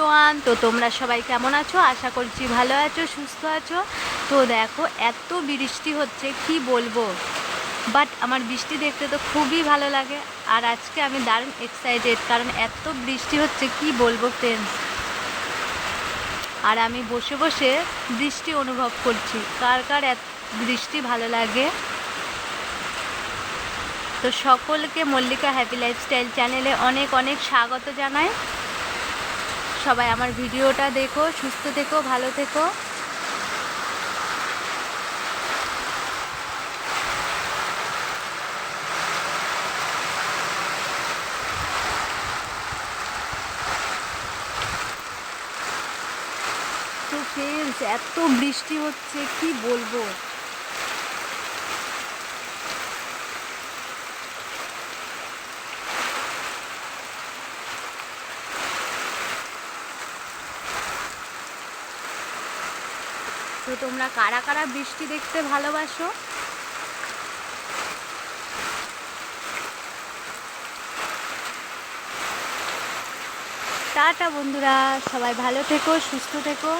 Everyone, তো তোমরা সবাই কেমন আছো? আশা করছি ভালো আছো, সুস্থ আছো। তো দেখো, এত বৃষ্টি হচ্ছে কি বলবো, বাট আমার বৃষ্টি দেখতে তো খুবই ভালো লাগে। আর আজকে আমি দারুণ এক্সাইটেড, কারণ এত বৃষ্টি হচ্ছে কি বলবো ফ্রেন্ডস। আর আমি বসে বসে বৃষ্টি অনুভব করছি। কার কার এত বৃষ্টি ভালো লাগে? তো সকলকে মল্লিকা হ্যাপি লাইফস্টাইল চ্যানেলে অনেক অনেক স্বাগত জানাই। সবাই আমার ভিডিওটা দেখো, সুস্থ থেকো, ভালো থেকো। তো ফ্রেন্ডস, এত বৃষ্টি হচ্ছে কি বলবো। তো তোমরা কারা কারা বৃষ্টি দেখতে ভালোবাসো? টাটা বন্ধুরা, সবাই ভালো থেকো, সুস্থ থেকো।